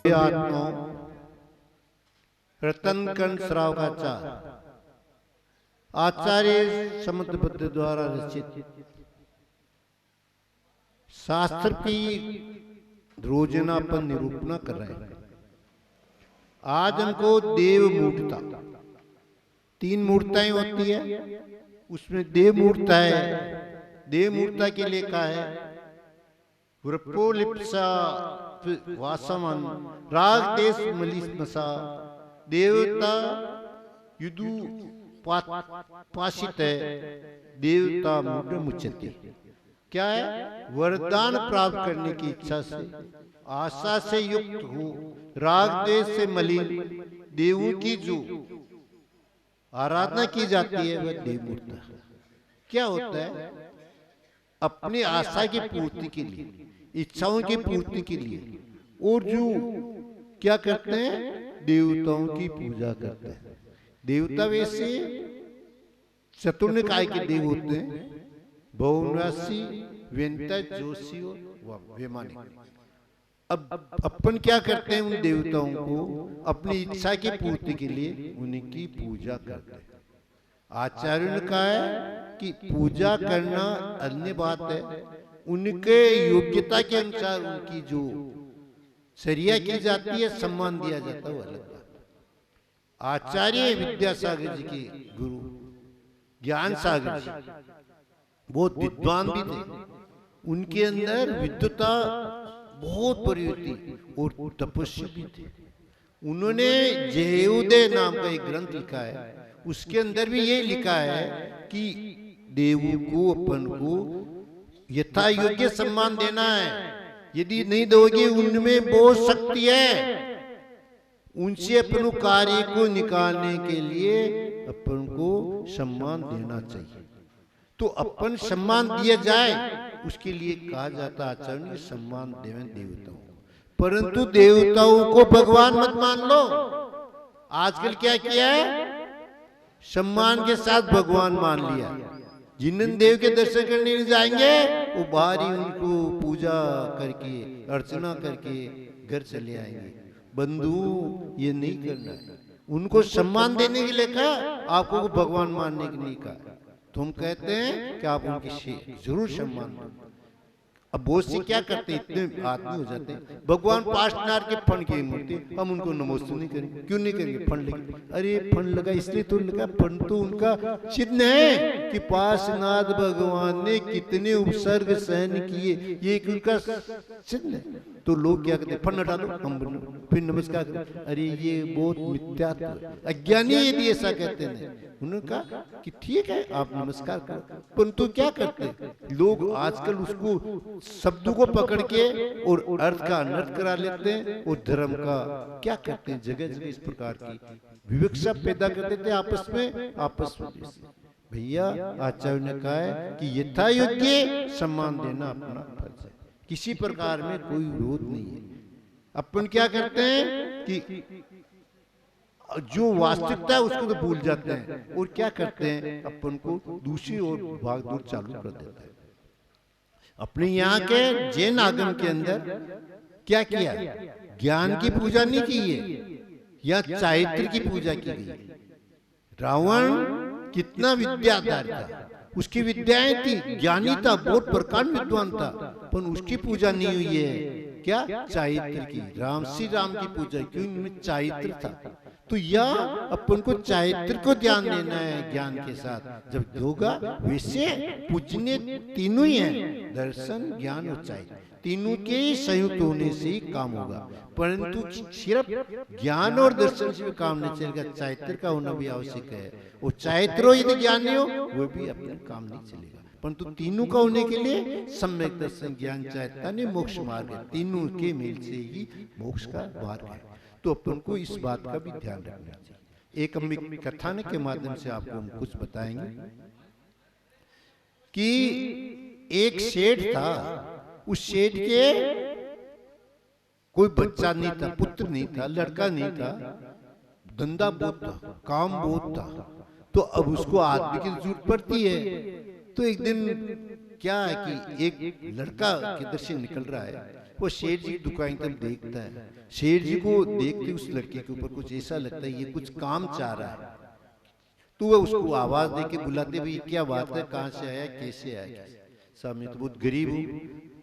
सभ्य आत्माओं रतनकण श्रावकाचा आचार्य समुद्रबद्ध द्वारा रचित शास्त्र की रोजना पर निरूपण कर रहे हैं। आज हमको देव मूर्ता, 3 मूर्ताएं होती है, उसमें देव मूर्ता है। देव मूर्ता के लिए कहा है वृपोलिप्सा वासमन राग देश मलिस्मसा देवता युदु पाशित है देवता मूड मुचते। क्या है? वरदान प्राप्त करने की इच्छा से आशा से युक्त हो राग द्वेष से मलिन देवों की जो आराधना की जाती है वह देव मूर्ता। क्या होता है? अपनी आशा की पूर्ति के लिए, इच्छाओं की पूर्ति के लिए, और जो क्या करते हैं? देवताओं की पूजा करते हैं। देवता वैसे चतुर्निकाय के देव होते हैं, बहुराशि, व्यंता, जोशी और वैमानिक। अब अपन क्या करते हैं? उन देवताओं को अपनी इच्छा की पूर्ति के लिए उनकी पूजा करते हैं। आचार्य ने कहा है कि पूजा करना अन्य बात है, उनके योग्यता के अनुसार उनकी जो चर्या की जाती है, सम्मान दिया जाता है, वो अलग बात है। आचार्य विद्यासागर जी के गुरु ज्ञान सागर जी बहुत विद्वान भी थे, उनके अंदर विद्वता बहुत बड़ी थी और तपस्वी भी थे। उन्होंने जयोदय नाम का एक ग्रंथ लिखा है, उसके अंदर भी ये लिखा है कि देवों को अपन को यथा योग्य सम्मान देना है। यदि नहीं दोगे, उनमें बहुत शक्ति है, उनसे अपन कार्य को निकालने के लिए अपन को सम्मान देना चाहिए। तो अपन सम्मान दिया जाए उसके लिए कहा जाता है आचार्य सम्मान देवें देवताओं, परंतु देवताओं को भगवान मत मान लो। आजकल क्या किया है? सम्मान के साथ भगवान मान लिया। जिन देव के दर्शन करने जाएंगे वो बाहर ही उनको पूजा करके अर्चना करके घर चले आएंगे। बंधु, ये नहीं करना है। उनको सम्मान देने के लिए कहा, आपको भगवान मानने के लिए कहा। तो हम कहते हैं कि आप उनकी जरूर सम्मान दो। अब बहुत से क्या करते हैं, इतने आदमी हो जाते हैं, भगवान पार्शनाथ के फंड की मूर्ति, हम उनको नमस्ते नहीं करेंगे। क्यों नहीं करेंगे? फंड लगे। अरे फंड लगा इसलिए तो लगा, फंड तो उनका चिन्ह है कि पार्शनाथ भगवान ने कितने उपसर्ग सहन किए, ये एक उनका चिन्ह है। तो लोग क्या कहते हैं? फंड हटा दो, हम फिर नमस्कार करें। अरे ये बहुत मिथ्यात्व, अज्ञानी यदि ऐसा कहते हैं। उन्होंने कहा कि ठीक है आप नमस्कार करो, परंतु क्या करते हैं लोग आजकल उसको शब्दों को पकड़ के और अर्थ का अनर्थ करा लेते हैं, और धर्म का क्या करते हैं? जगह जगह इस प्रकार की विवक्षा पैदा कर देते हैं आपस में। भैया, आचार्य ने कहा है कि यथा योग्य सम्मान देना अपना फर्ज है, किसी प्रकार में कोई विरोध नहीं है। अपन क्या करते हैं कि जो वास्तविकता है उसको तो भूल जाते हैं, और क्या करते हैं? अपन को दूसरी ओर भागदौड़ चालू कर देते हैं। अपने यहाँ के जैन आगम के अंदर क्या किया? ज्ञान की पूजा नहीं की है, या चारित्र की पूजा की गई। रावण कितना विद्याधर था, उसकी विद्याएं थी, ज्ञानी था, बहुत प्रकांड विद्वान था, पर उसकी पूजा नहीं हुई है। क्या? चारित्र की। श्री राम की पूजा क्यों? इनमें चारित्र था। तो यह अपन को चारित्र को ध्यान देना है ज्ञान के साथ। जब होगा वैसे पूजने तीनों ही हैं, दर्शन, ज्ञान और चारित्र, तीनों के संयुक्त होने से ही काम होगा। परंतु सिर्फ ज्ञान और दर्शन से काम नहीं चलेगा, चारित्र का होना भी आवश्यक है। और चारित्र यदि ज्ञान नहीं हो वो भी अपने काम नहीं चलेगा। परंतु तीनों का होने के लिए सम्यक दर्शन, ज्ञान, चारित्र ने मोक्ष मार्ग है। तीनों के मेल से ही मोक्ष का मार्ग है। तो अपन को इस बात का भी ध्यान रखना चाहिए। एक हम कथानक के माध्यम से आपको हम कुछ बताएंगे कि एक सेठ था, उस सेठ के कोई बच्चा नहीं था, पुत्र नहीं था, लड़का नहीं था, धंधा बहुत था, काम बहुत था। तो अब उसको आदमी की जरूरत पड़ती है। तो एक दिन क्या है कि एक लड़का किधर से निकल रहा है, वो सेठ जी की दुकान तक देखता है। सेठ जी को देखते उस लड़के के ऊपर कुछ ऐसा लगता है ये कुछ काम चाह रहा है, तो वह उसको आवाज दे के बुलाते, भाई क्या बात है, कहाँ से आया, कैसे आया। साहब मैं तो बहुत गरीब हूँ,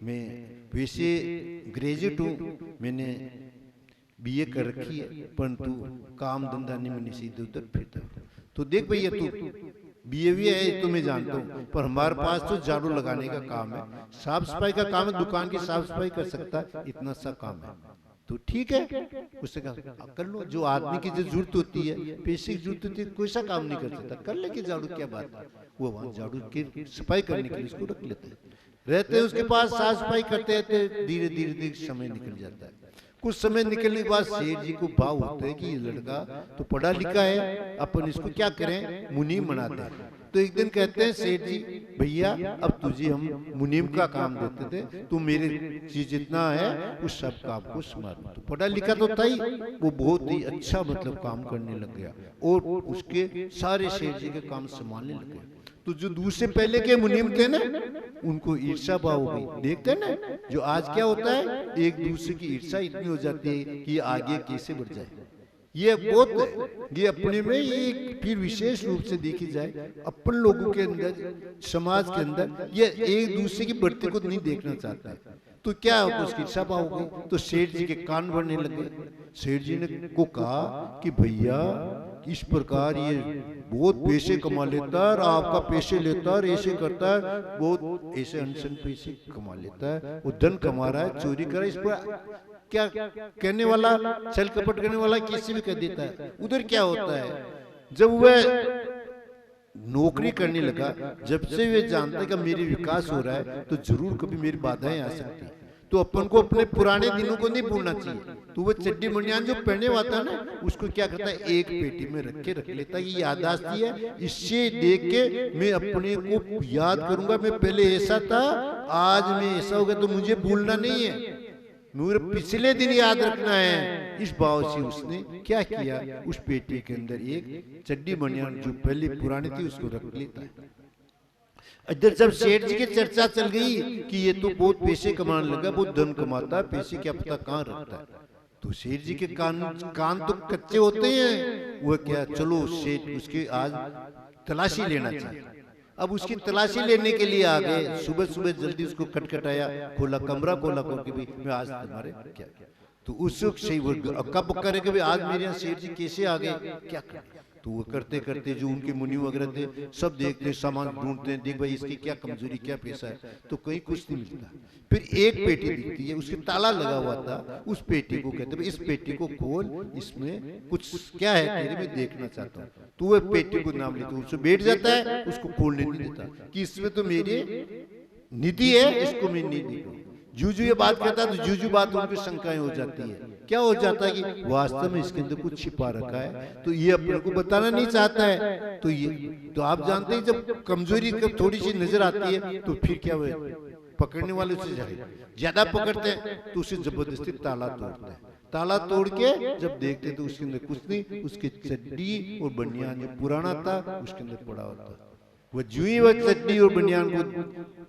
मैं वैसे ग्रेजुएट हूँ, मैंने बीए कर रखी है, परंतु काम धंधा नहीं, मैंने सीधे उधर फिरता। तो देख भैया तू बीए भी है तो मैं जानता हूँ, पर हमारे पास तो झाड़ू लगाने का काम है, साफ सफाई का काम है, दुकान की साफ सफाई कर सकता है, इतना सा काम है। तो ठीक है, उससे कहा कर लो, जो आदमी की जो जरूरत होती है, पैसे की जरूरत होती है, कोई सा काम नहीं कर सकता, कर ले कि झाड़ू क्या बात है। वो वहाँ झाड़ू की सफाई करने के लिए उसको रख लेते रहते हैं, उसके पास साफ सफाई करते रहते, धीरे धीरे धीरे समय निकल जाता है। कुछ समय निकलने के बाद सेठ जी को भाव होता है कि ये लड़का तो पढ़ा लिखा है, अपन इसको क्या करें, मुनीम बना दें। तो एक दिन कहते हैं सेठ जी, भैया अब तुझे हम मुनीम का काम देते थे, तू मेरे चीज जितना है उस सब काम को संभाल। तो पढ़ा लिखा तो था ही, वो बहुत ही अच्छा मतलब काम करने लग गया और उसके सारे सेठ जी के काम संभालने लग गया। तो जो दूसरे पहले के मुनीम थे ना, उनको ईर्षा भाव हो गई। देखते हैं ना जो आज क्या होता है, एक दूसरे की ईर्षा इतनी हो जाती है कि आगे कैसे बढ़ जाए। ये बहुत है, ये अपने में ये फिर विशेष रूप से देखी जाए अपन लोगों के अंदर, समाज के अंदर, ये एक दूसरे की बढ़ती को नहीं देखना चाहता है। तो क्या होगा, उसकी इच्छा भाव हो गई। तो सेठ जी के कान भरने लगे। सेठ जी ने को कहा कि भैया इस प्रकार ये बहुत पैसे कमा लेता है, आपका पैसे लेता है, ऐसे करता है, बहुत ऐसे अनशन पैसे कमा लेता है, वो धन कमा रहा है, चोरी कर रहा है, इस पर क्या कहने वाला, छल कपट करने वाला किसी भी कह देता है। उधर क्या होता है, जब वह नौकरी करने लगा, जब से वे जानता है कि मेरे विकास हो रहा है तो जरूर कभी मेरी बाधाएं आ सकती है, तो अपन को अपने पुराने दिनों को नहीं भूलना चाहिए। तो वो चड्डी बनियान जो पहने हुआ था ना, उसको क्या करता है, एक पेटी में रख लेता है, ये याददाश्त है, इससे देख के मैं अपने को याद करूंगा, मैं पहले ऐसा था, आज मैं ऐसा हो गया, तो मुझे भूलना नहीं है, मुझे पिछले दिन याद रखना है। इस भाव से उसने क्या किया, उस पेटी के अंदर एक चड्डी बनियान जो पहले पुरानी थी उसको रख लेता है। इधर जब सेठ जी की चर्चा चल गई कि ये तो बहुत पैसे कमाने लगा, बहुत धन कमाता है, पैसे क्या पता कहाँ रखता है, तो सेठ जी के कान तो कच्चे होते हैं। वो क्या, चलो सेठ उसके आज तलाशी लेना चाहिए। अब उसकी तलाशी लेने के लिए आ गए, सुबह सुबह जल्दी उसको खटखटाया, खोला कमरा, खोला खोल के भी मैं आज तुम्हारे क्या, तो उस सही वो अक्का पक्का रहे कि आज मेरे यहाँ सेठ जी कैसे आ गए, क्या कर। तो वो करते करते जो उनके मुनि वगैरह थे सब देखते, सामान ढूंढते हैं, देख भाई इसकी क्या कमजोरी, क्या पैसा है, तो कहीं कुछ नहीं मिलता। फिर एक पेटी दिखती है, उसके ताला लगा हुआ था, उस पेटी को कहते हैं इस पेटी को खोल, इसमें कुछ क्या है तेरे में देखना चाहता हूँ। तो वह पेटी को नाम लेते उससे बैठ जाता है, उसको खोलने नहीं देता कि इसमें तो मेरी निधि है, इसको मैं नहीं देखूँ। जूजू ये बात कहता है तो जूजू बात उनकी शंकाएं हो जाती है। क्या हो जाता है कि वास्तव में इसके अंदर कुछ छिपा रखा है, तो ये अपने को बताना नहीं चाहता है। तो ये तो आप जानते हैं जब कमजोरी थोड़ी सी नजर आती है तो फिर क्या हुआ, पकड़ने वाले उसे ज्यादा पकड़ते हैं तो उसे जबरदस्ती ताला तोड़ते हैं। ताला तोड़ के जब देखते तो उसके अंदर कुछ नहीं, उसकी चड्डी और बनियान जो पुराना था उसके अंदर पड़ा होता। वो जुई वह चड्डी और बनियान को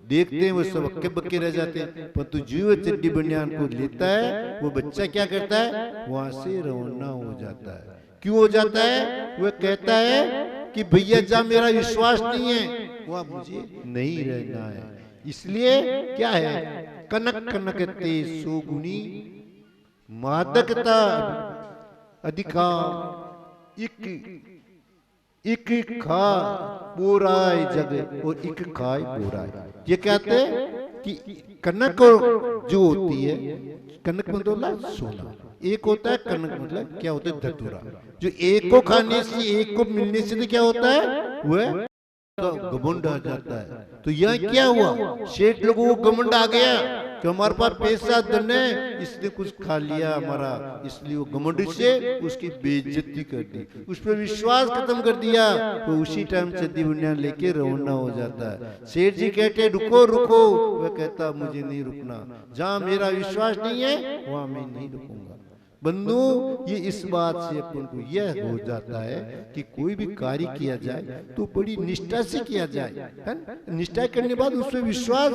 देखते हैं वो सब अक्के बक्के रह जाते हैं, परंतु जुई वह चड्डी बनियान को लेता है वो बच्चा क्या करता है, वहां से रवाना हो जाता है। क्यों हो जाता है, वह कहता है कि भैया जा मेरा विश्वास नहीं है, वह मुझे नहीं रहना है। इसलिए क्या है, कनक कनकते सोगुनी मादकता अधिकार इक खा बोराय जग और इक खाए बोराय। ये कहते हैं कि कनक जो होती है, कनक मतलब सोना, एक होता है कनक मतलब क्या होता है धतूरा, जो एक को खाने से एक को मिलने से तो क्या होता है वह घमंड आ जाता है। तो यह क्या हुआ, सेठ लोगों को घमंड आ गया कि हमारे पास पैसा धन है, इसने कुछ खा लिया हमारा, इसलिए वो घमंड से उसकी बेइज्जती कर दी, उस पर विश्वास खत्म कर दिया। तो उसी टाइम चड्डी बनियान लेके रवाना हो जाता है। सेठ जी कहते रुको रुको, वह कहता मुझे नहीं रुकना, जहाँ मेरा विश्वास नहीं है वहां मैं नहीं रुकूंगा। बंधु ये इस बात से अपन को यह हो जाता है कि कोई भी कार्य किया जाए तो बड़ी निष्ठा से किया जाए, है ना? निष्ठा करने के बाद उसमें विश्वास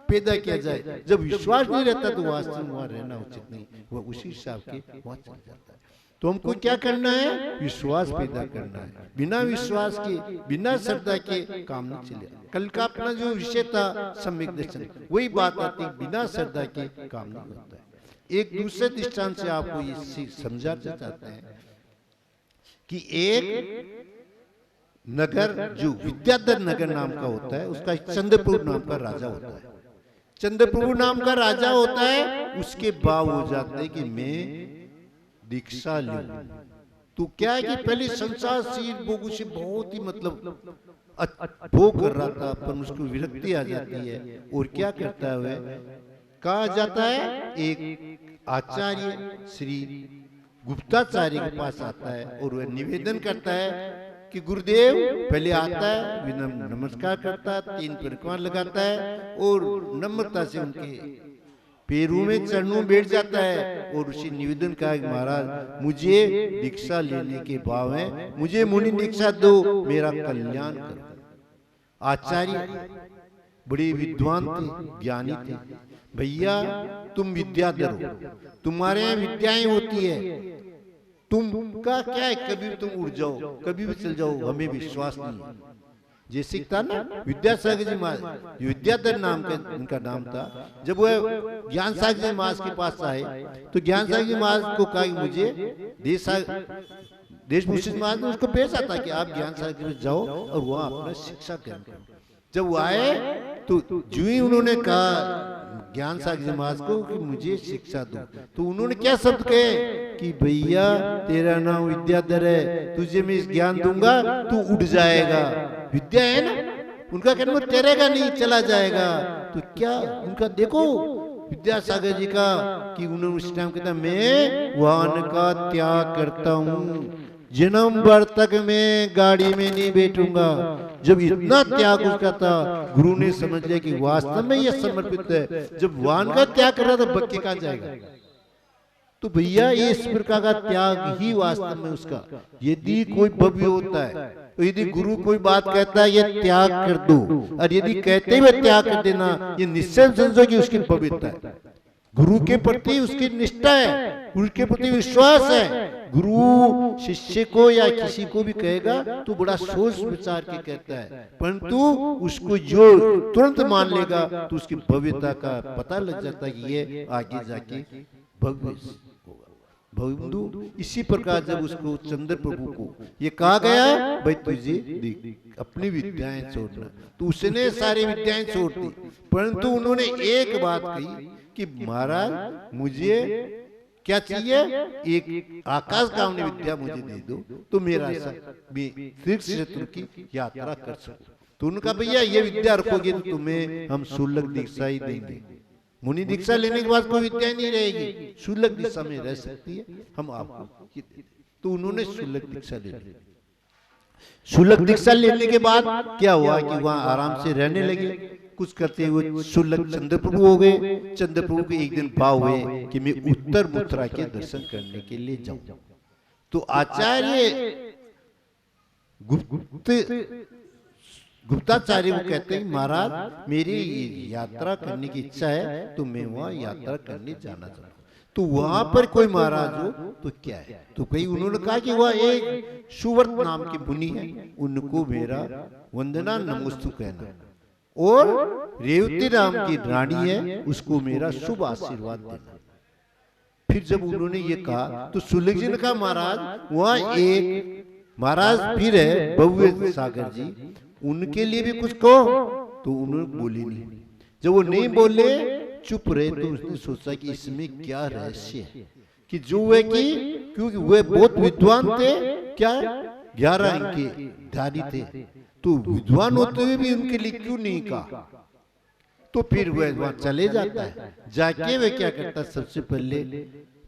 पैदा किया जाए। जब विश्वास नहीं रहता तो वास्तव में वहां रहना उचित नहीं, वह उसी हिसाब के वहां चल जाता है। तो हमको क्या करना है? विश्वास पैदा करना है। बिना विश्वास के, बिना श्रद्धा के काम नहीं चलेगा। कल का अपना जो विषय था सम्यक दर्शन, वही बात आती है, बिना श्रद्धा के काम नहीं होता है। एक दूसरे दृष्टांत से आपको ये समझाना चाहते हैं कि एक नगर जो विद्याधर नगर नाम का होता है, उसका चंद्रप्रभु नाम का राजा होता है। चंद्रप्रभु नाम का राजा होता है, उसके भाव हो जाते हैं कि मैं दीक्षा लूं। तो क्या है कि पहले संसार शील भोगों से बहुत ही मतलब भोग कर रहा था, पर उसको विरक्ति आ जाती है और क्या करता है वह, कहा जाता है एक आचार्य श्री गुप्ताचार्य के पास आता है और वह निवेदन करता है कि गुरुदेव, पहले आता है, विनम्र नमस्कार करता है, 3 परिक्रमा लगाता है और नम्रता से उनके पैरों में चरणों बैठ जाता है और उसे निवेदन कहा कि महाराज मुझे दीक्षा लेने के भाव है, मुझे मुनि दीक्षा दो, मेरा कल्याण करो। आचार्य बड़े विद्वान थे, ज्ञानी थे। भैया तुम विद्याधर हो, तुम्हारे यहाँ विद्याएं होती है, तुम का क्या है, कभी भी तुम उड़ जाओ, कभी भी चल जाओ, हमें विश्वास नहीं है। जैसे था ना विद्यासागर जी महाराज, विद्याधर नाम का उनका नाम था। जब वह ज्ञान सागर जी महाराज के पास आए तो ज्ञान सागर जी महाराज को कहा कि मुझे देशभूषण महाराज ने उसको भेजा था कि आप ज्ञान सागर जाओ और वहां अपना शिक्षा ग्रहण करो। जब वो आए तो जो ही उन्होंने कहा ज्ञान सागर जी महाराज को कि मुझे शिक्षा दो, तो उन्होंने क्या शब्द कहे कि भैया तेरा नाम विद्याधर है, तुझे मैं इस ज्ञान दूंगा, तू उड़ जाएगा। विद्या है ना, उनका कहना तैरेगा नहीं, चला जाएगा। तो क्या उनका देखो विद्यासागर जी का कि उन्होंने उस टाइम कहता मैं वाहन का त्याग करता हूँ, जन्म भर तक मैं गाड़ी में नहीं बैठूंगा। जब इतना त्याग उसका था, गुरु ने समझ लिया कि वास्तव में यह समर्पित है। जब वाहन का त्याग कर रहा था, बक्के कहाँ जाएगा? तो भैया ये इस प्रकार का त्याग ही वास्तव में उसका, यदि कोई भव्य होता है तो यदि गुरु कोई बात कहता है ये त्याग कर दो, और यदि कहते हुए त्याग कर देना, ये निश्चय समझो कि उसकी भव्यता है, गुरु के प्रति उसकी निष्ठा है, गुरु के प्रति विश्वास है। गुरु शिष्य को या किसी को भी कहेगा तो बड़ा सोच विचार के कहता है, परंतु उसको जो तुरंत मान लेगा तो उसकी भव्यता का पता लग जाता है कि ये आगे जाके भव्य होगा। बंधु इसी प्रकार जब उसको चंद्रप्रभु को ये कहा गया भाई तुझे अपनी विद्याएं छोड़ना, तो उसने सारी विद्याएं छोड़ दी, परंतु उन्होंने एक बात कही कि महाराज मुझे क्या चाहिए, एक आकाश गामनी विद्या मुझे दे दो तो मेरा तीर्थ क्षेत्र की यात्रा कर सकूं। तो उनका भैया ये विद्या रखोगे तो तुम्हें हम शुल्क दीक्षा ही देंगे। मुनि दीक्षा लेने के बाद कोई विद्या नहीं रहेगी, शुल्क दीक्षा में रह सकती है, हम आपको। तो उन्होंने शुल्क दीक्षा ले ली। शुल्क दीक्षा लेने के बाद क्या हुआ कि वहां आराम से रहने लगे। कुछ करते हुए शुल्क चंद्रप्रभु हो गए। चंद्रप्रभु के एक दिन भाव हुए कि मैं उत्तर मथुरा के दर्शन करने के लिए जाऊं। तो आचार्य गुप्ताचार्य को कहते हैं महाराज मेरी यात्रा करने की इच्छा है, तो मैं वहां यात्रा करने जाना चाहता हूँ। तो वहां पर कोई महाराज हो तो क्या है, तो कहीं उन्होंने कहा कि वह एक सुवर्त नाम के मुनि है, उनको मेरा वंदना नमोस्तु कहना, और रेवती नाम की रानी है उसको मेरा शुभ आशीर्वाद देना। फिर जब उन्होंने ये कहा तो सुलग जी ने कहा महाराज वहां एक महाराज फिर है भव्य सागर जी, उनके लिए भी कुछ कहो। तो उन्होंने बोली नहीं। जब वो नहीं बोले चुप रहे तो उसने सोचा कि इसमें क्या रहस्य है, कि जो है कि क्योंकि वे बहुत विद्वान थे, क्या 11 इनके धारी थे, तो विद्वान होते हुए भी उनके लिए क्यों नहीं कहा। तो फिर वह वहां चले जाता है, जाके वह क्या करता है, सबसे पहले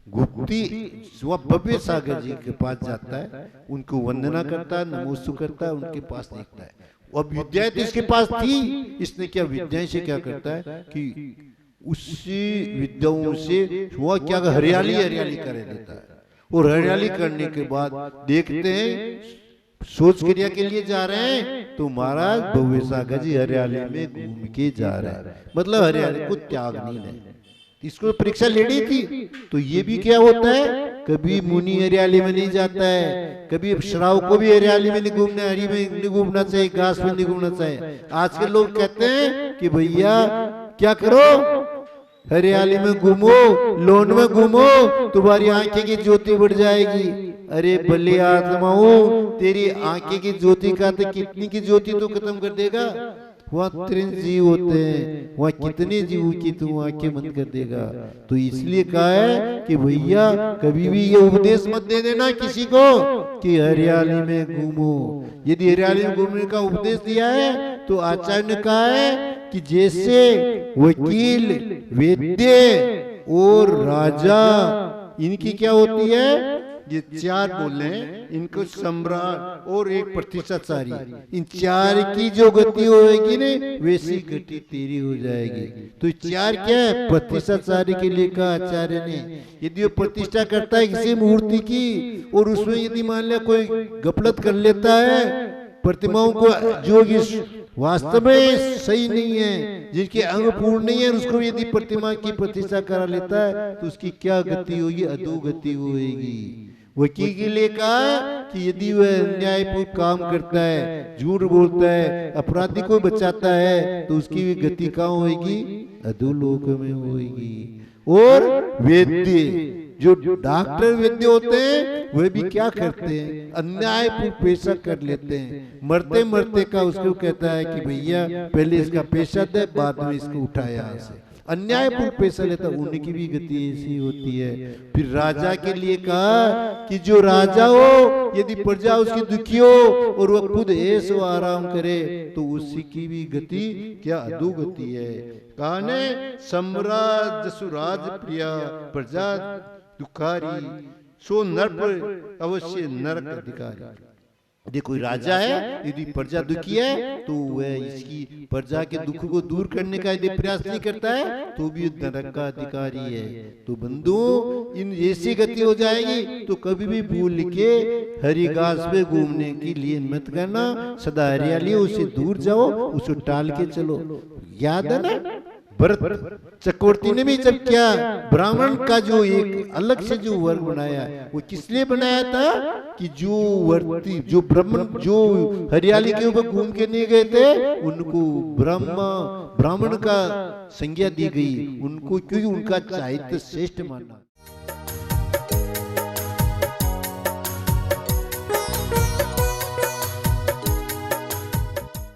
गुप्ती भव्य सागर जी के पास जाता है, उनको वंदना करता है, नमोस्तु करता है, उनके पास देखता है। अब विद्याएं तो इसके पास थी, इसने क्या विद्याएं से क्या करता है कि उसी विद्याओं से वह क्या हरियाली हरियाली कर देता है, और हरियाली करने के बाद देखते हैं सोच क्रिया के लिए जा रहे हैं तो महाराज भव्य सागर जी हरियाली में घूम के जा रहा है, मतलब हरियाली को त्याग नहीं है। इसको परीक्षा लेनी थी। तो ये भी क्या होता है, कभी मुनि हरियाली में नहीं जाता है, कभी श्राव को भी हरियाली में नहीं घूमना, हरी में नहीं घूमना चाहिए, घास में नहीं घूमना चाहिए। आज के लोग कहते हैं कि भैया क्या करो, हरियाली में घूमो, लॉन में घूमो, तुम्हारी आंखें की ज्योति बढ़ जाएगी। अरे भले आत्माओं, तेरी आंखें की ज्योति का तो कितनी की ज्योति तो खत्म कर देगा। वहाँ 3 जीव होते हैं, वहाँ कितने जीवों की तू आंखें बंद कर देगा। तो इसलिए कहा है कि भैया कभी भी ये उपदेश मत दे देना किसी को कि हरियाली में घूमो। यदि हरियाली में घूमने का उपदेश दिया है तो आचार्य ने कहा है कि जैसे वकील, वैद्य और राजा, इनकी क्या होती है, ये 4 बोले हैं, इनको सम्राट और एक प्रतिष्ठाचारी, इन 4 की जो गति होगी ना वैसी गति तेरी हो जाएगी। तो 4 क्या है, प्रतिष्ठाचारी के लिए कहा आचार्य ने। यदि वो प्रतिष्ठा करता है किसी मूर्ति की और उसमें यदि मान लिया कोई गफलत कर लेता है, प्रतिमाओं को जो वास्तव में सही नहीं है, जिनके अंग पूर्ण नहीं है, उसको यदि प्रतिमा की प्रतिष्ठा करा लेता है तो उसकी क्या गति होगी, अधोगति होगी। वकील के लिए कहा कि यदि वह अन्यायपूर्ण काम करता है, झूठ बोलता है, अपराधी को बचाता है, तो उसकी भी गति कहाँ होगी, अधोलोक में होगी। और वैद्य, जो डॉक्टर वैद्य होते हैं, वे भी क्या करते हैं, अन्यायपूर्ण पेशा कर लेते हैं। मरते मरते का उसको कहता है कि भैया पहले इसका पेशा दे, बाद में इसको उठाया यहाँ से, अन्यायपूर्ण पेशा लेता, उनकी भी गति ऐसी होती है। फिर राजा के लिए कहा कि जो राजा हो, यदि प्रजा उसकी दुखी हो और वह खुद ऐसो आराम करे तो उसी की भी गति क्या अधोगति है। कहा ने सम्राट जसुराज प्रिया, प्रजा दुखारी, सो नर अवश्य नरक अधिकारी। यदि कोई राजा है, यदि प्रजा दुखी है तो वह इसकी प्रजा के दुख को दूर करने का यदि प्रयास नहीं करता है तो भी नरक का अधिकारी है। तो बंधुओं, इन ऐसी गति हो जाएगी तो कभी भी भूल के हरी घास पे घूमने के लिए मत करना। सदा हरियाली उससे दूर जाओ, उसको टाल के चलो। याद है ना, भरत चक्रवर्ती ने भी जब क्या ब्राह्मण का जो एक अलग से जो वर्ग बनाया, वो किस लिए बनाया था कि जो वर्ती, जो ब्राह्मण, जो हरियाली के ऊपर घूम के नहीं गए थे, उनको ब्राह्मण का संज्ञा दी गई, उनको क्योंकि उनका साहित्य श्रेष्ठ माना।